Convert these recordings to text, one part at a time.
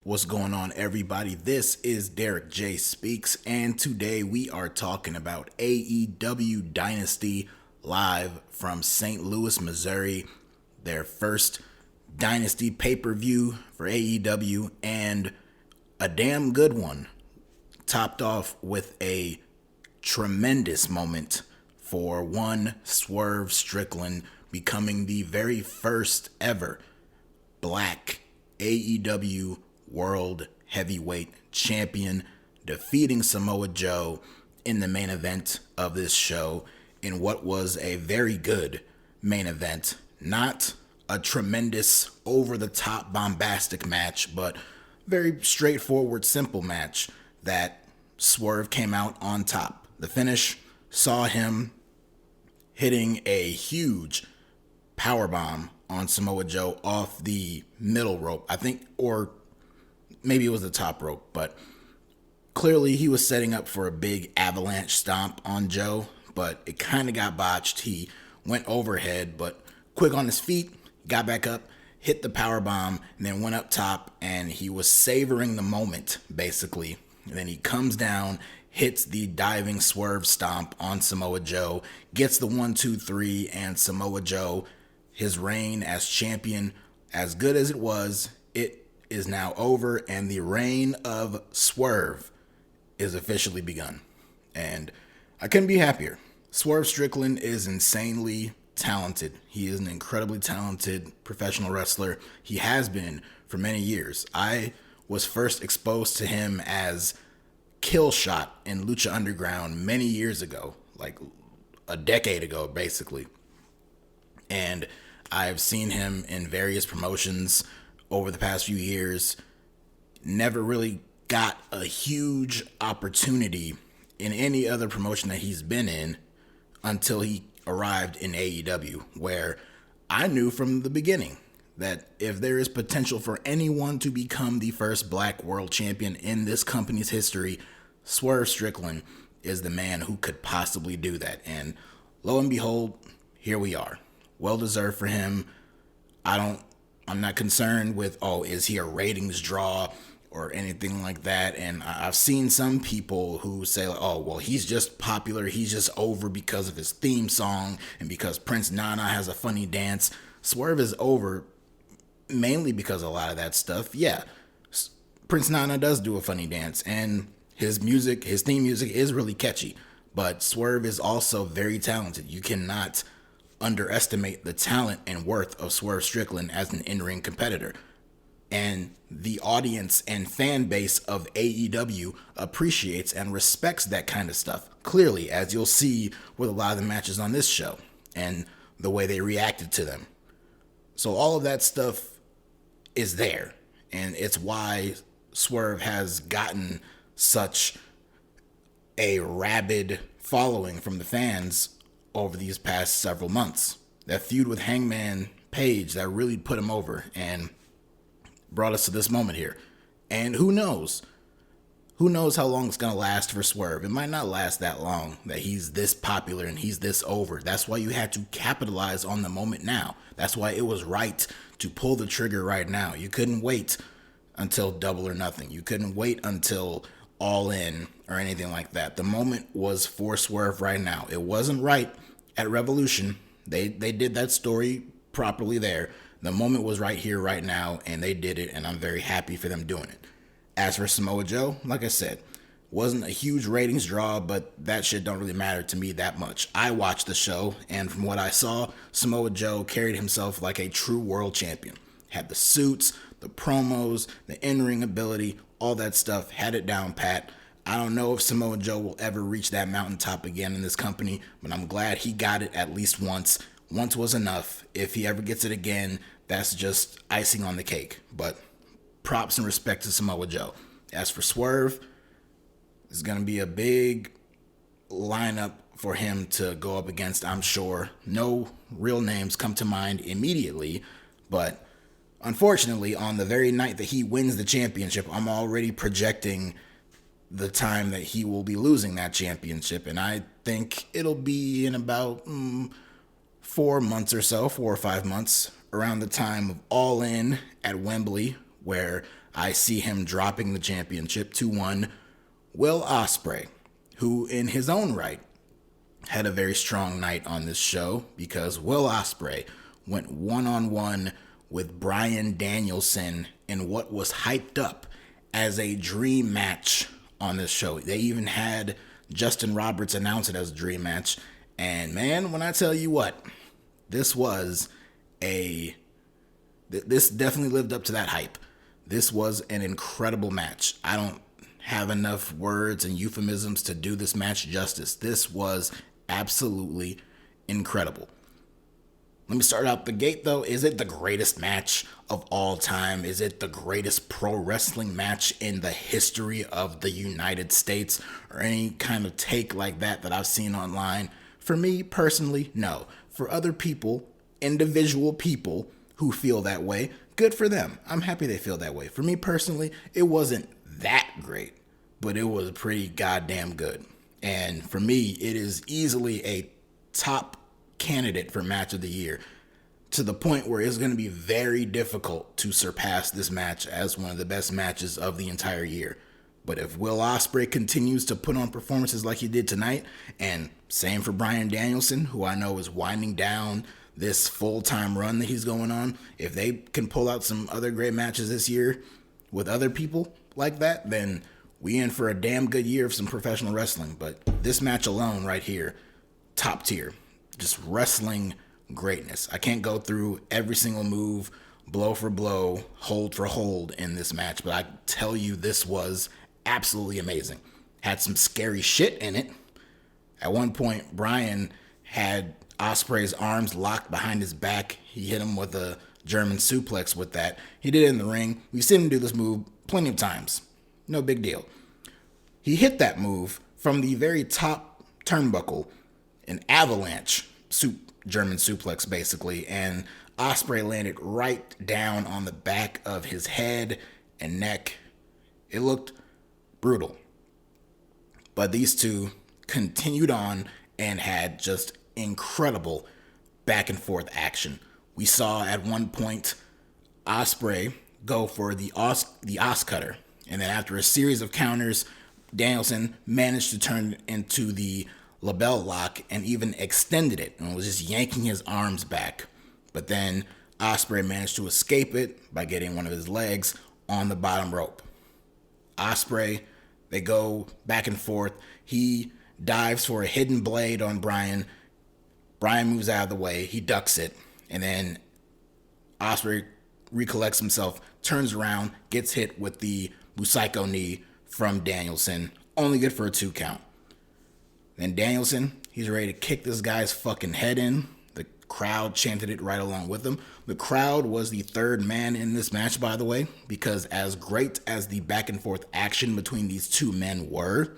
What's going on, everybody? This is DerekJ Speaks, and today we are talking about AEW Dynasty live from St. Louis, Missouri, their first Dynasty pay-per-view for AEW, and a damn good one, topped off with a tremendous moment for one Swerve Strickland becoming the very first ever black AEW World Heavyweight Champion, defeating Samoa Joe in the main event of this show in what was a very good main event. Not a tremendous, over-the-top, bombastic match, but very straightforward, simple match that Swerve came out on top. The finish saw him hitting a huge powerbomb on Samoa Joe off the middle rope, I think, or maybe it was the top rope, but clearly he was setting up for a big avalanche stomp on Joe, but it kind of got botched. He went overhead, but quick on his feet, got back up, hit the power bomb, and then went up top, and he was savoring the moment, basically. And then he comes down, hits the diving swerve stomp on Samoa Joe, gets the 1-2-3, and Samoa Joe, his reign as champion, as good as it was, it is now over, and the reign of Swerve is officially begun. And I couldn't be happier. Swerve Strickland is insanely talented. He is an incredibly talented professional wrestler. He has been for many years. I was first exposed to him as Killshot in Lucha Underground many years ago, like a decade ago, basically. And I've seen him in various promotions over the past few years. Never really got a huge opportunity in any other promotion that he's been in until he arrived in AEW, where I knew from the beginning that if there is potential for anyone to become the first black world champion in this company's history, Swerve Strickland is the man who could possibly do that. And lo and behold, here we are. Well deserved for him. I'm not concerned with, is he a ratings draw or anything like that. And I've seen some people who say, he's just popular. He's just over because of his theme song and because Prince Nana has a funny dance. Swerve is over mainly because of a lot of that stuff. Yeah, Prince Nana does do a funny dance, and his theme music is really catchy. But Swerve is also very talented. You cannot underestimate the talent and worth of Swerve Strickland as an in-ring competitor. And the audience and fan base of AEW appreciates and respects that kind of stuff. Clearly, as you'll see with a lot of the matches on this show and the way they reacted to them. So all of that stuff is there. And it's why Swerve has gotten such a rabid following from the fans over these past several months. That feud with Hangman Page that really put him over and brought us to this moment here. And who knows? Who knows how long it's going to last for Swerve? It might not last that long, that he's this popular and he's this over. That's why you had to capitalize on the moment now. That's why it was right to pull the trigger right now. You couldn't wait until Double or Nothing. You couldn't wait until All In or anything like that. The moment was for Swerve right now. It wasn't right at Revolution. They did that story properly there. The moment was right here, right now, and they did it, and I'm very happy for them doing it. As for Samoa Joe, like I said, wasn't a huge ratings draw, but that shit don't really matter to me that much. I watched the show, and from what I saw, Samoa Joe carried himself like a true world champion. Had the suits, the promos, the in-ring ability, all that stuff, had it down pat. I don't know if Samoa Joe will ever reach that mountaintop again in this company, but I'm glad he got it at least once. Once was enough. If he ever gets it again, that's just icing on the cake. But props and respect to Samoa Joe. As for Swerve, it's going to be a big lineup for him to go up against, I'm sure. No real names come to mind immediately, but unfortunately, on the very night that he wins the championship, I'm already projecting the time that he will be losing that championship, and I think it'll be in about 4 months or so, 4 or 5 months, around the time of All In at Wembley, where I see him dropping the championship to one Will Ospreay, who in his own right had a very strong night on this show because Will Ospreay went one-on-one with Bryan Danielson in what was hyped up as a dream match on this show. They even had Justin Roberts announce it as a dream match. And man, when I tell you what, this definitely lived up to that hype. This was an incredible match. I don't have enough words and euphemisms to do this match justice. This was absolutely incredible. Let me start out the gate though. Is it the greatest match of all time? Is it the greatest pro wrestling match in the history of the United States? Or any kind of take like that I've seen online? For me personally, no. For other people, individual people who feel that way, good for them. I'm happy they feel that way. For me personally, it wasn't that great, but it was pretty goddamn good. And for me, it is easily a top candidate for match of the year, to the point where it's going to be very difficult to surpass this match as one of the best matches of the entire year. But if Will Ospreay continues to put on performances like he did tonight, and same for Bryan Danielson, who I know is winding down this full-time run that he's going on, if they can pull out some other great matches this year with other people like that, then we in for a damn good year of some professional wrestling. But this match alone right here, top tier. Just wrestling greatness. I can't go through every single move, blow for blow, hold for hold in this match, but I tell you this was absolutely amazing. Had some scary shit in it. At one point, Bryan had Ospreay's arms locked behind his back. He hit him with a German suplex with that. He did it in the ring. We've seen him do this move plenty of times. No big deal. He hit that move from the very top turnbuckle, an avalanche German suplex basically, and Ospreay landed right down on the back of his head and neck. It looked brutal. But these two continued on and had just incredible back and forth action. We saw at one point Ospreay go for the Os cutter, and then after a series of counters, Danielson managed to turn it into the label lock and even extended it and was just yanking his arms back. But then Ospreay managed to escape it by getting one of his legs on the bottom rope. Ospreay, they go back and forth. He dives for a hidden blade on Bryan. Bryan moves out of the way. He ducks it. And then Ospreay recollects himself, turns around, gets hit with the Busaiku knee from Danielson. Only good for a 2 count. Then Danielson, he's ready to kick this guy's fucking head in. The crowd chanted it right along with him. The crowd was the third man in this match, by the way, because as great as the back and forth action between these two men were,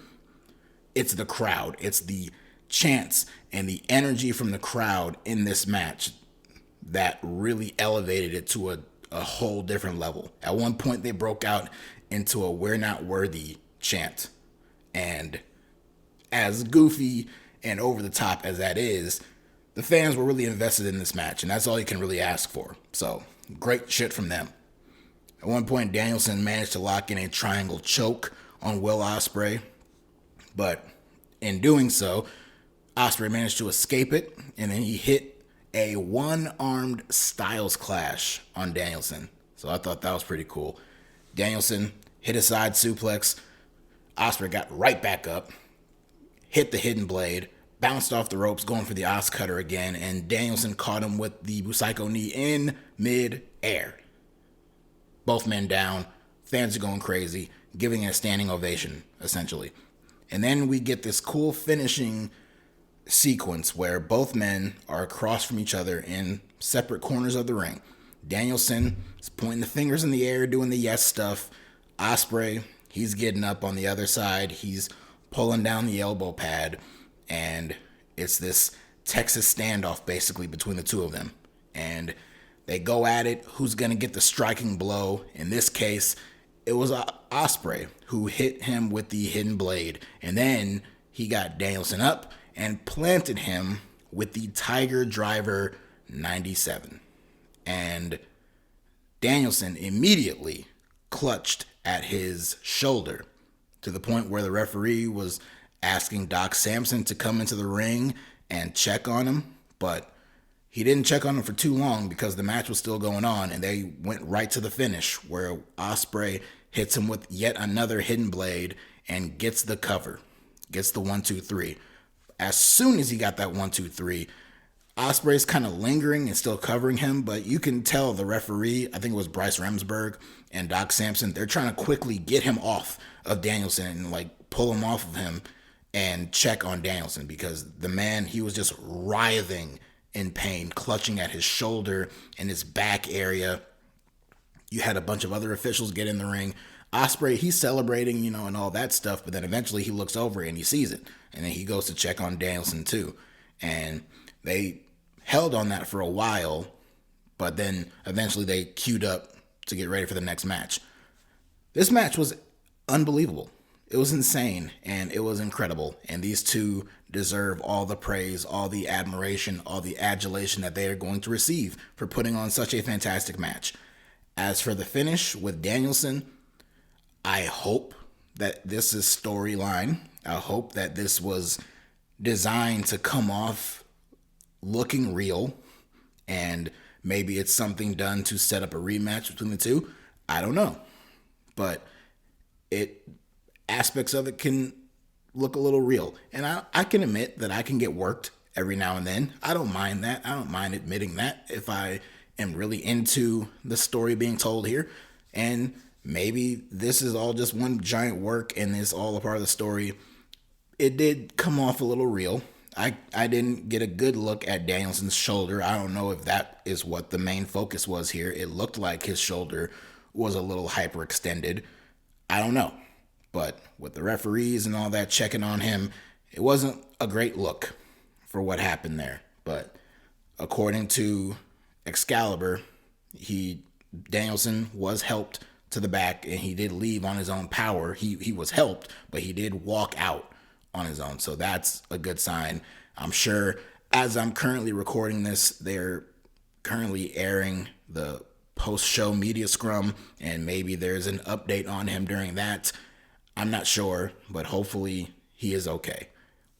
it's the crowd. It's the chants and the energy from the crowd in this match that really elevated it to a whole different level. At one point, they broke out into a "we're not worthy" chant. And as goofy and over the top as that is, the fans were really invested in this match, and that's all you can really ask for. So, great shit from them. At one point, Danielson managed to lock in a triangle choke on Will Ospreay, but in doing so, Ospreay managed to escape it, and then he hit a one-armed Styles Clash on Danielson. So I thought that was pretty cool. Danielson hit a side suplex. Ospreay got right back up, hit the hidden blade, bounced off the ropes, going for the Os cutter again, and Danielson caught him with the Busaiku knee in mid-air. Both men down, fans are going crazy, giving it a standing ovation, essentially. And then we get this cool finishing sequence where both men are across from each other in separate corners of the ring. Danielson is pointing the fingers in the air, doing the yes stuff. Ospreay, he's getting up on the other side. He's pulling down the elbow pad, and it's this Texas standoff basically between the two of them. And they go at it. Who's going to get the striking blow? In this case, it was Ospreay who hit him with the hidden blade. And then he got Danielson up and planted him with the Tiger Driver 97. And Danielson immediately clutched at his shoulder to the point where the referee was asking Doc Samson to come into the ring and check on him, but he didn't check on him for too long because the match was still going on, and they went right to the finish where Ospreay hits him with yet another hidden blade and gets the cover, gets the 1-2-3. As soon as he got that 1-2-3, Ospreay's kind of lingering and still covering him, but you can tell the referee, I think it was Bryce Remsburg and Doc Samson, they're trying to quickly get him off of Danielson and like pull him off of him and check on Danielson because the man, he was just writhing in pain, clutching at his shoulder and his back area. You had a bunch of other officials get in the ring. Ospreay, he's celebrating, and all that stuff, but then eventually he looks over and he sees it. And then he goes to check on Danielson too. And they held on that for a while, but then eventually they queued up to get ready for the next match. This match was unbelievable. It was insane, and it was incredible. And these two deserve all the praise, all the admiration, all the adulation that they are going to receive for putting on such a fantastic match. As for the finish with Danielson, I hope that this is storyline. I hope that this was designed to come off looking real, and maybe it's something done to set up a rematch between the two. I don't know. But aspects of it can look a little real. And I can admit that I can get worked every now and then. I don't mind that. I don't mind admitting that if I am really into the story being told here. And maybe this is all just one giant work and it's all a part of the story. It did come off a little real. I didn't get a good look at Danielson's shoulder. I don't know if that is what the main focus was here. It looked like his shoulder was a little hyperextended. I don't know. But with the referees and all that checking on him, it wasn't a great look for what happened there. But according to Excalibur, Danielson was helped to the back and he did leave on his own power. He was helped, but he did walk out on his own. So that's a good sign. I'm sure as I'm currently recording this, they're currently airing the post-show media scrum, and maybe there's an update on him during that. I'm not sure, but hopefully he is okay.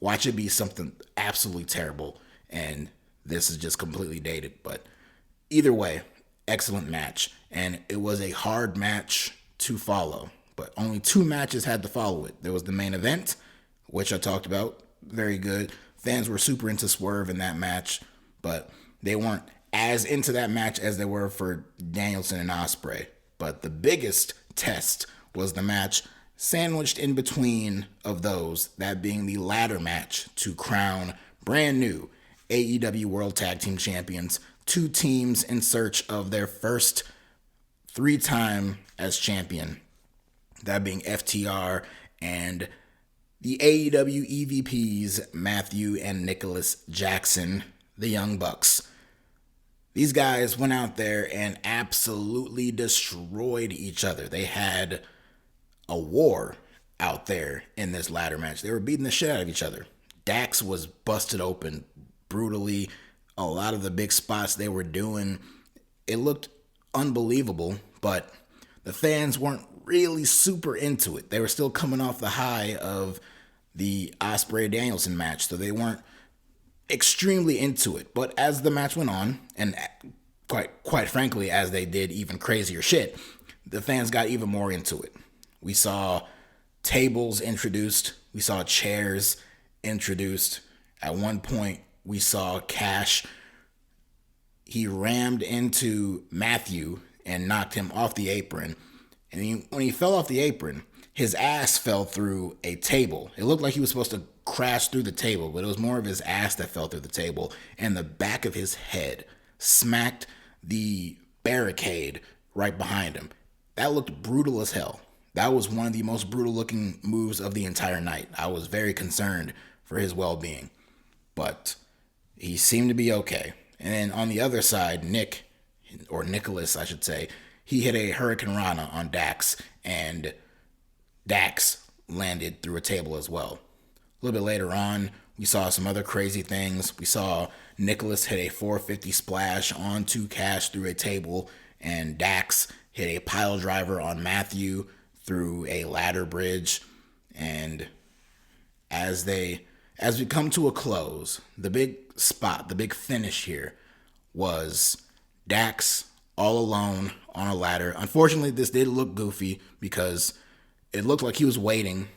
Watch it be something absolutely terrible, and this is just completely dated. But either way, excellent match, and it was a hard match to follow. But only 2 matches had to follow it. There was the main event, which I talked about, very good. Fans were super into Swerve in that match, but they weren't as into that match as they were for Danielson and Ospreay. But the biggest test was the match sandwiched in between of those, that being the ladder match to crown brand new AEW World Tag Team Champions. 2 teams in search of their first 3-time as champion. That being FTR and the AEW EVPs, Matthew and Nicholas Jackson, the Young Bucks. These guys went out there and absolutely destroyed each other. They had a war out there in this ladder match. They were beating the shit out of each other. Dax was busted open brutally. A lot of the big spots they were doing, it looked unbelievable, but the fans weren't really super into it. They were still coming off the high of the Ospreay-Danielson match, so they weren't extremely into it. But as the match went on, and quite frankly, as they did even crazier shit, the fans got even more into it. We saw tables introduced. We saw chairs introduced. At one point, we saw Cash. He rammed into Matthew and knocked him off the apron. And when he fell off the apron, his ass fell through a table. It looked like he was supposed to crash through the table, but it was more of his ass that fell through the table. And the back of his head smacked the barricade right behind him. That looked brutal as hell. That was one of the most brutal looking moves of the entire night. I was very concerned for his well-being, but he seemed to be okay. And then on the other side, Nicholas, I should say, he hit a Hurricane Rana on Dax, and Dax landed through a table as well. A little bit later on, we saw some other crazy things. We saw Nicholas hit a 450 splash onto Cash through a table, and Dax hit a pile driver on Matthew through a ladder bridge. And as we come to a close, the big spot, the big finish here was Dax all alone on a ladder. Unfortunately, this did look goofy because it looked like he was waiting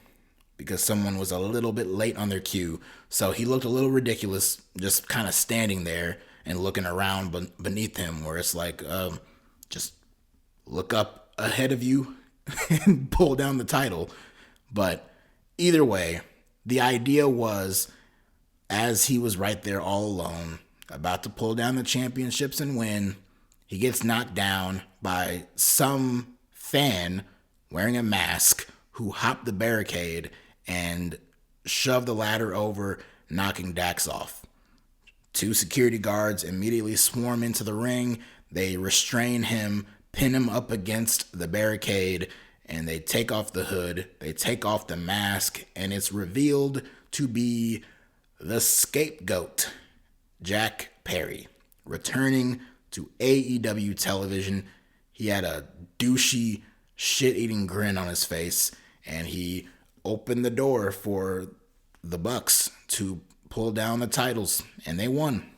because someone was a little bit late on their cue. So he looked a little ridiculous just kind of standing there and looking around beneath him, where it's like, just look up ahead of you and pull down the title. But either way, the idea was, as he was right there all alone, about to pull down the championships and win, he gets knocked down by some fan wearing a mask who hopped the barricade and shoved the ladder over, knocking Dax off. 2 security guards immediately swarm into the ring. They restrain him, pin him up against the barricade, and they take off the hood, they take off the mask, and it's revealed to be the scapegoat, Jack Perry, returning to AEW television. He had a douchey, shit-eating grin on his face, and he opened the door for the Bucks to pull down the titles, and they won.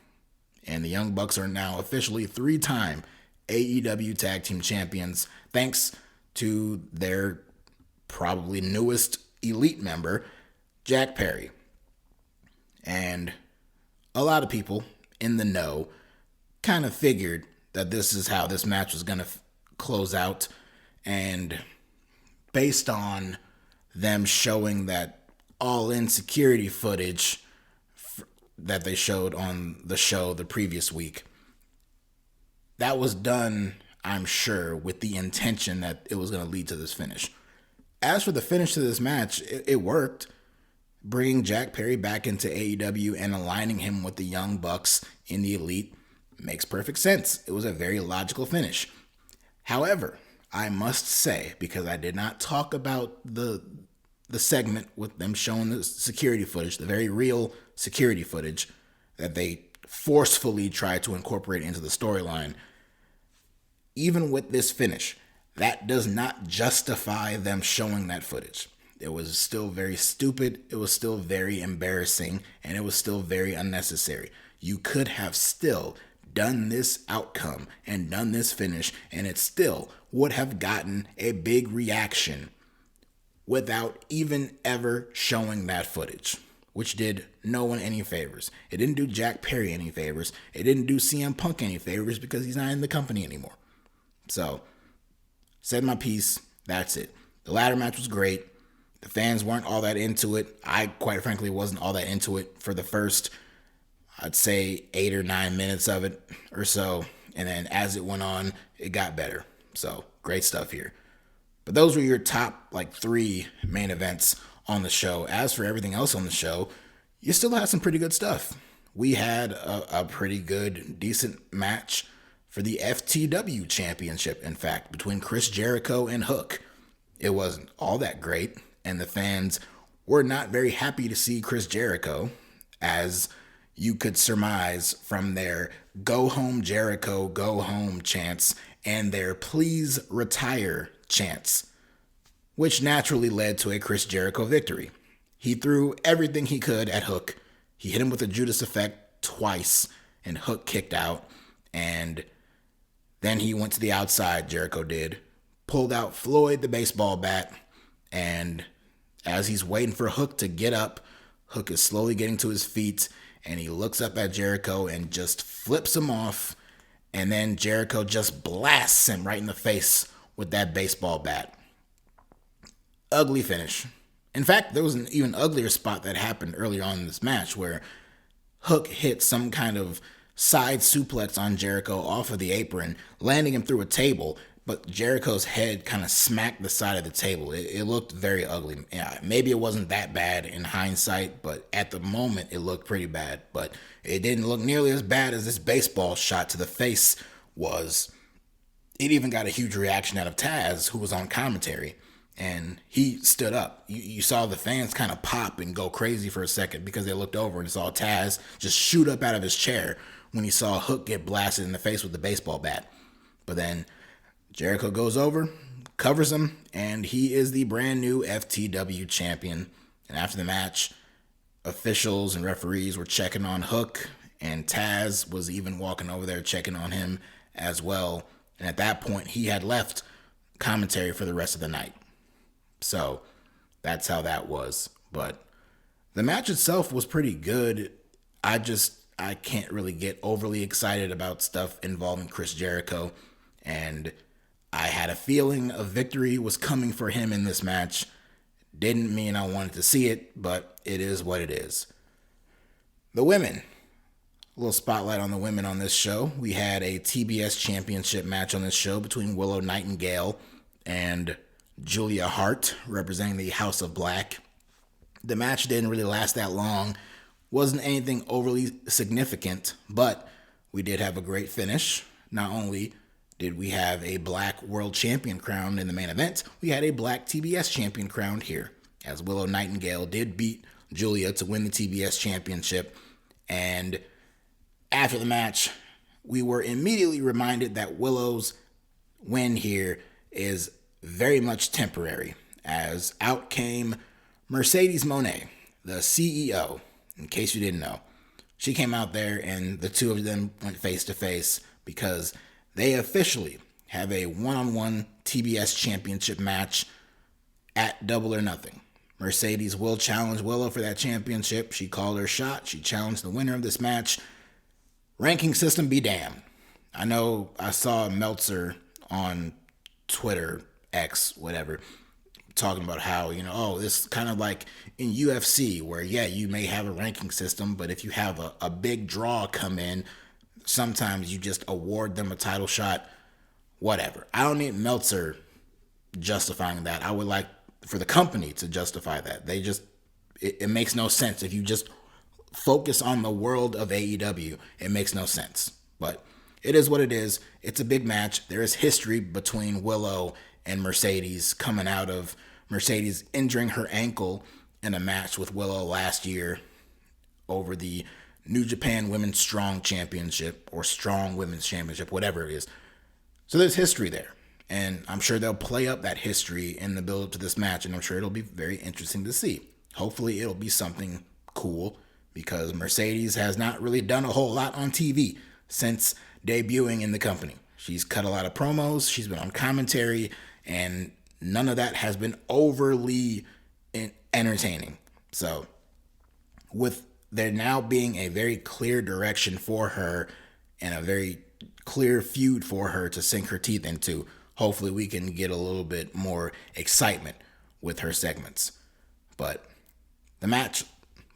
And the Young Bucks are now officially 3-time AEW Tag Team Champions, thanks to their probably newest elite member, Jack Perry. And a lot of people in the know kind of figured that this is how this match was going to close out. And based on them showing that all-in security footage that they showed on the show the previous week, that was done, I'm sure, with the intention that it was going to lead to this finish. As for the finish to this match, it worked. Bringing Jack Perry back into AEW and aligning him with the Young Bucks in the Elite makes perfect sense. It was a very logical finish. However, I must say, because I did not talk about the segment with them showing the security footage, the very real security footage that they forcefully tried to incorporate into the storyline, even with this finish, that does not justify them showing that footage. It was still very stupid, it was still very embarrassing, and it was still very unnecessary. You could have still done this outcome and done this finish, and it still would have gotten a big reaction without even ever showing that footage, which did no one any favors. It didn't do Jack Perry any favors. It didn't do CM Punk any favors because he's not in the company anymore. So, said my piece, that's it. The ladder match was great. The fans weren't all that into it. I, quite frankly, wasn't all that into it for the first, I'd say, 8 or 9 minutes of it or so. And then as it went on, it got better. So, great stuff here. But those were your top, 3 main events on the show. As for everything else on the show, you still had some pretty good stuff. We had a pretty good, decent match for the FTW Championship, in fact, between Chris Jericho and Hook. It wasn't all that great, and the fans were not very happy to see Chris Jericho, as you could surmise from their "Go home Jericho, go home" chants and their "Please retire" chants, which naturally led to a Chris Jericho victory. He threw everything he could at Hook. He hit him with a Judas effect twice, and Hook kicked out, and then he went to the outside, Jericho did, pulled out Floyd the baseball bat, and as he's waiting for Hook to get up, Hook is slowly getting to his feet, and he looks up at Jericho and just flips him off, and then Jericho just blasts him right in the face with that baseball bat. Ugly finish. In fact, there was an even uglier spot that happened earlier on in this match where Hook hit some kind of side suplex on Jericho off of the apron, landing him through a table, but Jericho's head kind of smacked the side of the table. It looked very ugly. Yeah, maybe it wasn't that bad in hindsight, but at the moment it looked pretty bad. But it didn't look nearly as bad as this baseball shot to the face was. It even got a huge reaction out of Taz, who was on commentary, and he stood up. You saw the fans kind of pop and go crazy for a second because they looked over and saw Taz just shoot up out of his chair when he saw Hook get blasted in the face with the baseball bat. But then Jericho goes over, covers him, and he is the brand new FTW champion. And after the match, officials and referees were checking on Hook, and Taz was even walking over there checking on him as well. And at that point, he had left commentary for the rest of the night. So that's how that was. But the match itself was pretty good. I can't really get overly excited about stuff involving Chris Jericho. And I had a feeling a victory was coming for him in this match. Didn't mean I wanted to see it, but it is what it is. The women. A little spotlight on the women on this show. We had a TBS championship match on this show between Willow Nightingale and Julia Hart, representing the House of Black. The match didn't really last that long. Wasn't anything overly significant, but we did have a great finish. Not only did we have a black world champion crowned in the main event, we had a black TBS champion crowned here, as Willow Nightingale did beat Julia to win the TBS championship. And after the match, we were immediately reminded that Willow's win here is very much temporary, as out came Mercedes Moné, the CEO, in case you didn't know. She came out there and the two of them went face to face because they officially have a one-on-one TBS championship match at Double or Nothing. Mercedes will challenge Willow for that championship. She called her shot. She challenged the winner of this match. Ranking system be damned. I know I saw Meltzer on Twitter, X, whatever, talking about how, this is kind of like in UFC where, yeah, you may have a ranking system, but if you have a big draw come in, sometimes you just award them a title shot, whatever. I don't need Meltzer justifying that. I would like for the company to justify that. It makes no sense. If you just focus on the world of AEW, it makes no sense. But it is what it is. It's a big match. There is history between Willow and Mercedes, coming out of Mercedes injuring her ankle in a match with Willow last year over the New Japan Women's Strong Championship or Strong Women's Championship, whatever it is. So there's history there. And I'm sure they'll play up that history in the build up to this match, and I'm sure it'll be very interesting to see. Hopefully it'll be something cool, because Mercedes has not really done a whole lot on TV since debuting in the company. She's cut a lot of promos, she's been on commentary, and none of that has been overly entertaining. So with there now being a very clear direction for her and a very clear feud for her to sink her teeth into, hopefully we can get a little bit more excitement with her segments. But the match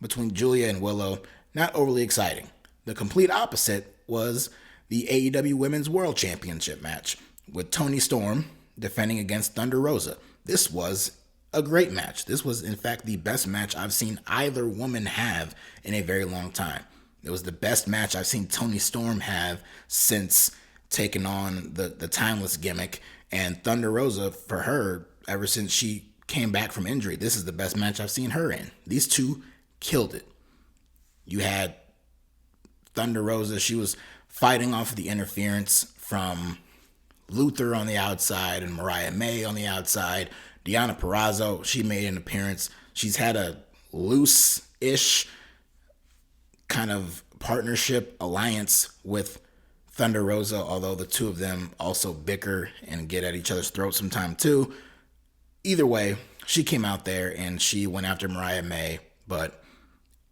between Julia and Willow, not overly exciting. The complete opposite was the AEW Women's World Championship match with Toni Storm defending against Thunder Rosa. This was a great match. This was, in fact, the best match I've seen either woman have in a very long time. It was the best match I've seen Toni Storm have since taking on the Timeless gimmick, and Thunder Rosa, for her, ever since she came back from injury, this is the best match I've seen her in. These two killed it. You had Thunder Rosa, she was fighting off the interference from Luther on the outside and Mariah May on the outside. Deonna Purrazzo, she made an appearance. She's had a loose-ish kind of partnership alliance with Thunder Rosa, although the two of them also bicker and get at each other's throats sometime too. Either way, she came out there and she went after Mariah May, but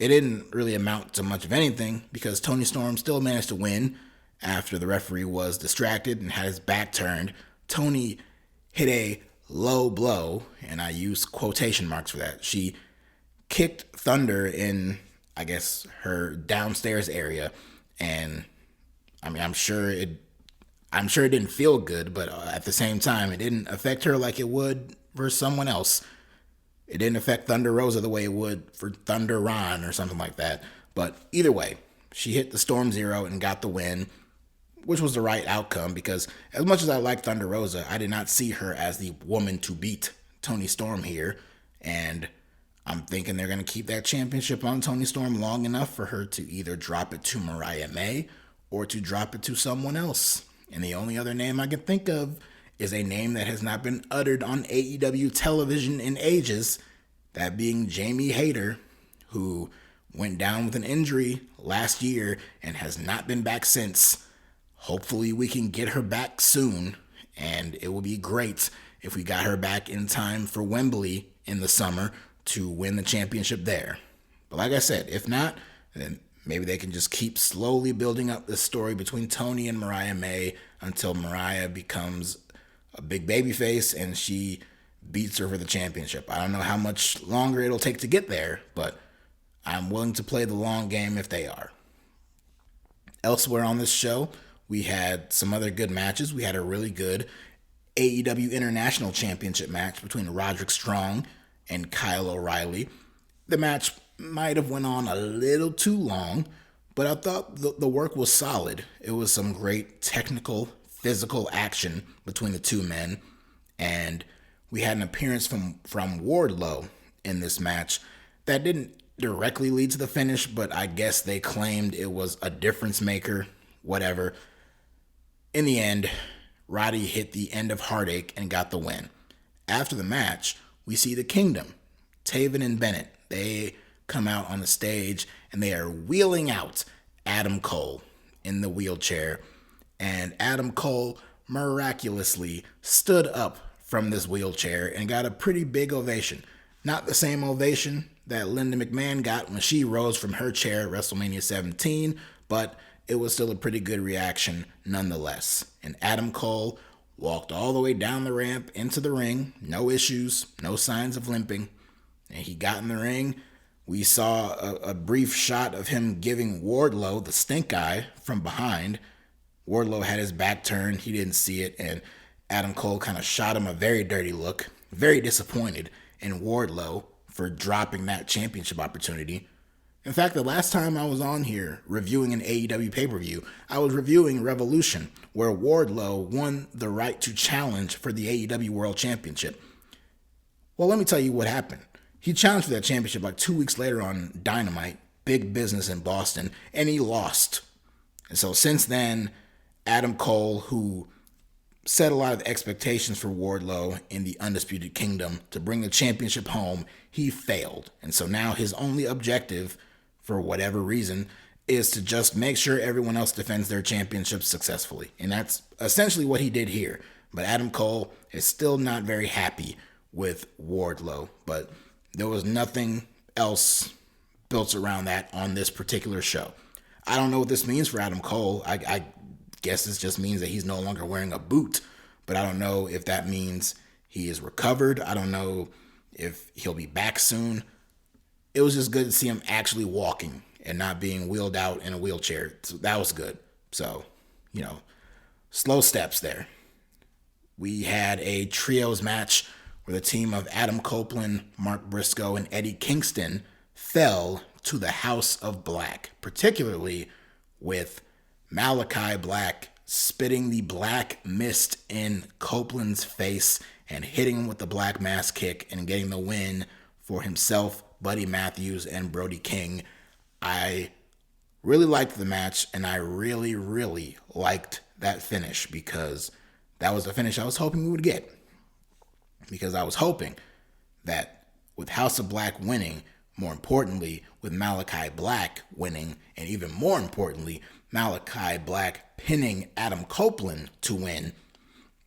it didn't really amount to much of anything because Toni Storm still managed to win after the referee was distracted and had his back turned. Toni hit a low blow, and I use quotation marks for that. She kicked Thunder in, I guess, her downstairs area, and I mean, I'm sure it didn't feel good, but at the same time, it didn't affect her like it would for someone else. It didn't affect Thunder Rosa the way it would for Thunder Ron or something like that. But either way, she hit the Storm Zero and got the win, which was the right outcome because as much as I like Thunder Rosa, I did not see her as the woman to beat Toni Storm here. And I'm thinking they're going to keep that championship on Toni Storm long enough for her to either drop it to Mariah May or to drop it to someone else. And the only other name I can think of is a name that has not been uttered on AEW television in ages, that being Jamie Hayter, who went down with an injury last year and has not been back since. Hopefully we can get her back soon, and it will be great if we got her back in time for Wembley in the summer to win the championship there. But like I said, if not, then maybe they can just keep slowly building up this story between Toni and Mariah May until Mariah becomes a big babyface and she beats her for the championship. I don't know how much longer it'll take to get there, but I'm willing to play the long game if they are. Elsewhere on this show, we had some other good matches. We had a really good AEW International Championship match between Roderick Strong and Kyle O'Reilly. The match might have went on a little too long, but I thought the work was solid. It was some great technical, physical action between the two men, and we had an appearance from Wardlow in this match that didn't directly lead to the finish, but I guess they claimed it was a difference maker, whatever. In the end, Roddy hit the end of Heartache and got the win. After the match, we see the Kingdom, Taven and Bennett. They come out on the stage and they are wheeling out Adam Cole in the wheelchair, and Adam Cole miraculously stood up from this wheelchair and got a pretty big ovation. Not the same ovation that Linda McMahon got when she rose from her chair at WrestleMania 17, but it was still a pretty good reaction nonetheless. And Adam Cole walked all the way down the ramp into the ring, no issues, no signs of limping, and he got in the ring. We saw a brief shot of him giving Wardlow the stink eye from behind. Wardlow had his back turned, he didn't see it, and Adam Cole kind of shot him a very dirty look, very disappointed in Wardlow for dropping that championship opportunity. In fact, the last time I was on here reviewing an AEW pay-per-view, I was reviewing Revolution, where Wardlow won the right to challenge for the AEW World Championship. Well, let me tell you what happened. He challenged for that championship like 2 weeks later on Dynamite, big business in Boston, and he lost. And so since then, Adam Cole, who set a lot of expectations for Wardlow in the Undisputed Kingdom to bring the championship home, he failed. And so now his only objective, for whatever reason, is to just make sure everyone else defends their championships successfully. And that's essentially what he did here. But Adam Cole is still not very happy with Wardlow. But there was nothing else built around that on this particular show. I don't know what this means for Adam Cole. I guess this just means that he's no longer wearing a boot. But I don't know if that means he is recovered. I don't know if he'll be back soon. It was just good to see him actually walking and not being wheeled out in a wheelchair. So that was good. So, slow steps there. We had a trios match where the team of Adam Copeland, Mark Briscoe, and Eddie Kingston fell to the House of Black, particularly with Malachi Black spitting the black mist in Copeland's face and hitting him with the black mass kick and getting the win for himself, Buddy Matthews, and Brody King. I really liked the match, and I really, really liked that finish because that was the finish I was hoping we would get. Because I was hoping that with House of Black winning, more importantly, with Malachi Black winning, and even more importantly, Malachi Black pinning Adam Copeland to win,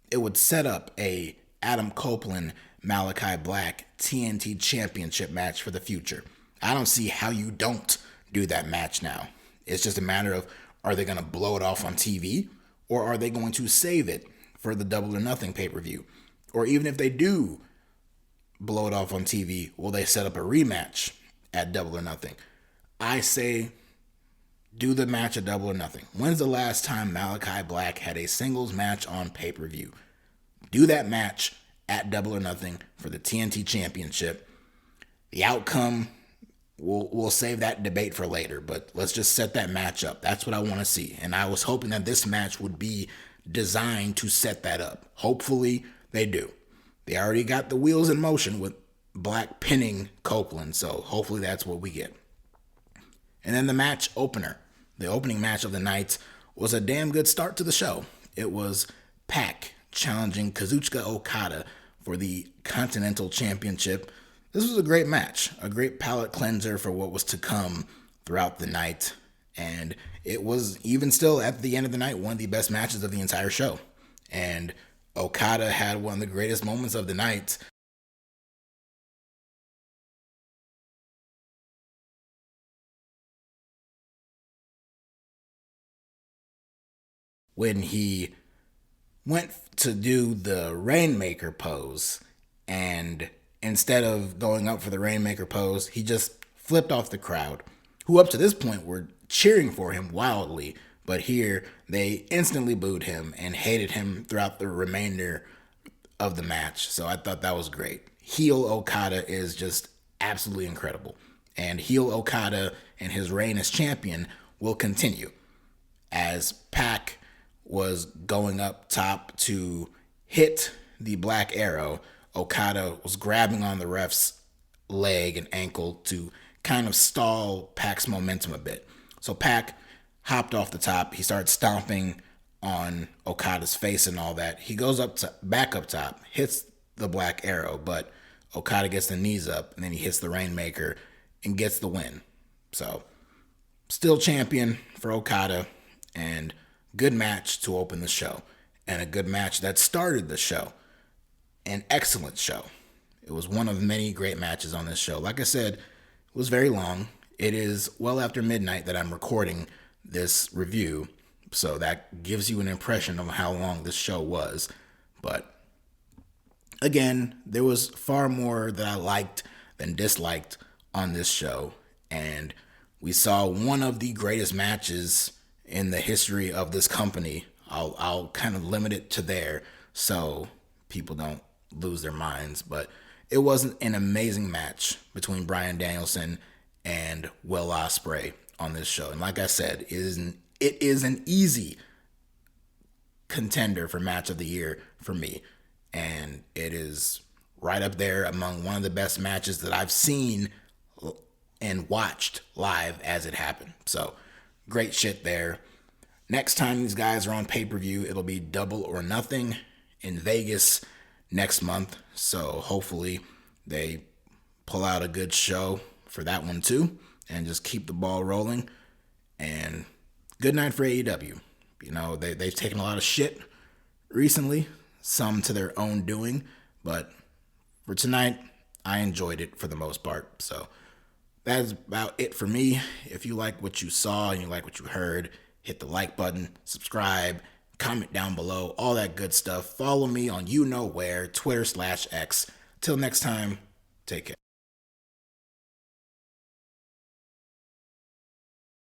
it would set up a Adam Copeland, Malachi Black TNT Championship match for the future. I don't see how you don't do that match now. It's just a matter of, are they going to blow it off on TV, or are they going to save it for the Double or Nothing pay-per-view? Or even if they do blow it off on TV, will they set up a rematch at Double or Nothing? I say do the match at Double or Nothing. When's the last time Malachi Black had a singles match on pay-per-view? Do that match at Double or Nothing for the TNT Championship. The outcome, we'll save that debate for later, but let's just set that match up. That's what I want to see. And I was hoping that this match would be designed to set that up. Hopefully they do. They already got the wheels in motion with Black pinning Copeland, so hopefully that's what we get. And then the match opener, the opening match of the night, was a damn good start to the show. It was Pac, challenging Kazuchika Okada for the Continental Championship. This was a great match, a great palate cleanser for what was to come throughout the night. And it was, even still at the end of the night, one of the best matches of the entire show. And Okada had one of the greatest moments of the night when he went to do the Rainmaker pose, and instead of going up for the Rainmaker pose, he just flipped off the crowd, who up to this point were cheering for him wildly, but here they instantly booed him and hated him throughout the remainder of the match. So I thought that was great. Heel Okada is just absolutely incredible, and heel Okada and his reign as champion will continue. As Pac was going up top to hit the Black Arrow, Okada was grabbing on the ref's leg and ankle to kind of stall Pac's momentum a bit. So Pac hopped off the top. He started stomping on Okada's face and all that. He goes back up top, hits the Black Arrow, but Okada gets the knees up, and then he hits the Rainmaker and gets the win. So still champion for Okada, and good match to open the show, and a good match that started the show. An excellent show. It was one of many great matches on this show. Like I said, it was very long. It is well after midnight that I'm recording this review, so that gives you an impression of how long this show was. But again, there was far more that I liked than disliked on this show, and we saw one of the greatest matches in the history of this company. I'll kind of limit it to there so people don't lose their minds, but it was an amazing match between Bryan Danielson and Will Ospreay on this show. And like I said, it is an easy contender for match of the year for me, and it is right up there among one of the best matches that I've seen and watched live as it happened. So great shit there. Next time these guys are on pay-per-view, it'll be Double or Nothing in Vegas next month. So hopefully they pull out a good show for that one too, and just keep the ball rolling. And good night for AEW. You know, they've taken a lot of shit recently, some to their own doing, but for tonight, I enjoyed it for the most part. So that's about it for me. If you like what you saw and you like what you heard, hit the like button, subscribe, comment down below, all that good stuff. Follow me on you know where, Twitter/X. Till next time, take care.